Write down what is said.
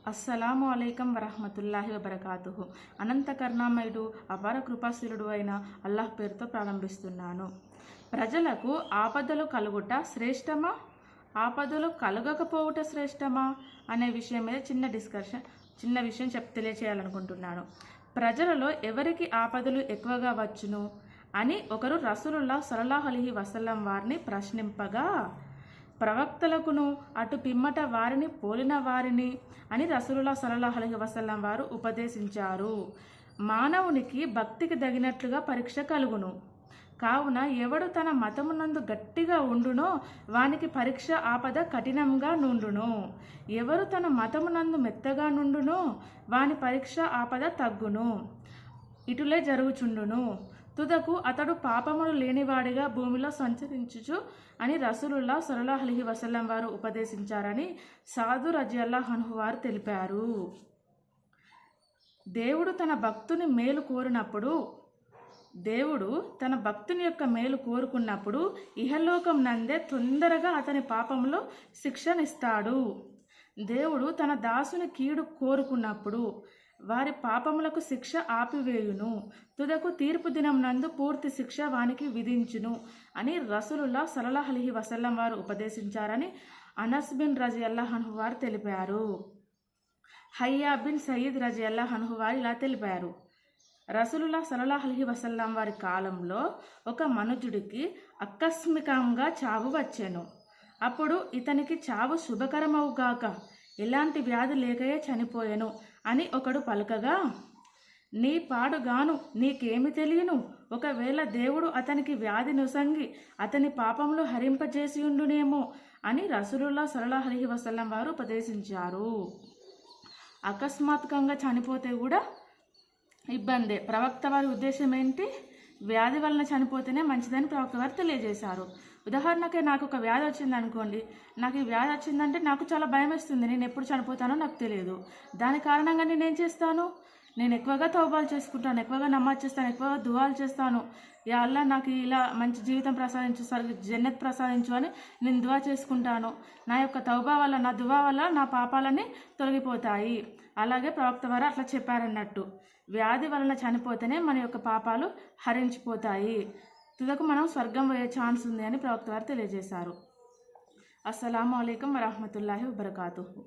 అస్సలాము అలైకం వరహమతుల్లాహి వబరకాతుహు. అనంత కరుణామయుడు అపార కృపాశీలుడు అయిన అల్లాహ్ పేరుతో ప్రారంభిస్తున్నాను. ప్రజలకు ఆపదలు కలుగుట శ్రేష్టమా, ఆపదలు కలగకపోవుట శ్రేష్టమా అనే విషయం మీద చిన్న విషయం తెలియచేయాలనుకుంటున్నాను. ప్రజలలో ఎవరికి ఆపదలు ఎక్కువగా వచ్చును అని ఒకరు రసూలుల్లాహ్ సల్లల్లాహు అలైహి వసల్లం వారిని ప్రశ్నింపగా, ప్రవక్తలకును అటు పిమ్మట వారిని పోలిన వారిని అని రసూలుల్లాహ్ సల్లల్లాహు అలైహి వసల్లం వారు ఉపదేశించారు. మానవునికి భక్తికి తగినట్లుగా పరీక్ష కలుగును. కావున ఎవడు తన మతమునందు గట్టిగా ఉండునో వానికి పరీక్ష ఆపద కఠినంగా నుండును. ఎవరు తన మతమునందు మెత్తగా నుండునో వాని పరీక్ష ఆపద తగ్గును. ఇటులే జరుగుచుండును. తుదకు అతడు పాపములు లేనివాడిగా భూమిలో సంచరించుచు అని రసూలుల్లాహ్ సల్లల్లాహు అలైహి వసల్లం వారు ఉపదేశించారని సాదు రజియల్లాహు అన్హు వారు తెలిపారు. దేవుడు తన భక్తుని యొక్క మేలు కోరుకున్నప్పుడు ఇహలోకం నందే తొందరగా అతని పాపంలో శిక్షనిస్తాడు. దేవుడు తన దాసుని కీడు కోరుకున్నప్పుడు వారి పాపములకు శిక్ష ఆపివేయును. తుదకు తీర్పు దినం నందు పూర్తి శిక్ష వానికి విధించును అని రసూలుల్లాహ్ సల్లల్లాహు అలైహి వసల్లం వారు ఉపదేశించారని అనస్ బిన్ రజియల్లాహు అన్హు వారు తెలిపారు. హయ్యా బిన్ సయీద్ రజియల్లాహు అన్హు వారు ఇలా తెలిపారు. రసూలుల్లాహ్ సల్లల్లాహు అలైహి వసల్లం వారి కాలంలో ఒక మనుజుడికి ఆకస్మికంగా చావు వచ్చెను. అప్పుడు ఇతనికి చావు శుభకరమవుగాక, ఎలాంటి వ్యాధి లేకయే చనిపోయెను అని ఒకడు పలుకగా, నీ పాడుగాను నీకేమి తెలియను, ఒకవేళ దేవుడు అతనికి వ్యాధి నొసంగి అతని పాపములు హరింపజేసియుండునేమో అని రసూలుల్లాహ్ సల్లల్లాహు అలైహి వసల్లం వారు ఉపదేశించారు. అకస్మాత్తుగా చనిపోతే కూడా ఇబ్బందే. ప్రవక్త వారి ఉద్దేశం ఏంటి? వ్యాధి వలన చనిపోతేనే మంచిదని ప్రవక్త వారు తెలియజేశారు. ఉదాహరణకి నాకు ఒక వ్యాధి వచ్చింది అనుకోండి, నాకు ఈ వ్యాధి వచ్చిందంటే నాకు చాలా భయం వేస్తుంది. నేను ఎప్పుడు చనిపోతానో నాకు తెలియదు. దాని కారణంగా నేనేం చేస్తాను? నేను ఎక్కువగా తౌబాలు చేసుకుంటాను, ఎక్కువగా నమాజ్ చేస్తాను, ఎక్కువగా దువాలు చేస్తాను. యా అల్లా నాకు ఇలా మంచి జీవితం ప్రసాదించు, జన్నత్ ప్రసాదించు అని నేను దువా చేసుకుంటాను. నా యొక్క తౌబా వల్ల, నా దువా వల్ల నా పాపాలన్నీ తొలగిపోతాయి. అలాగే ప్రవక్త వారు అట్లా చెప్పారన్నట్టు. వ్యాధి వలన చనిపోతేనే మన యొక్క పాపాలు హరించిపోతాయి. తుదకు మనం స్వర్గం పోయే ఛాన్స్ ఉంది అని ప్రవక్త వారు తెలియజేశారు. అస్సలాము అలైకుం వరహమతుల్లాహి వబరకాతుహు.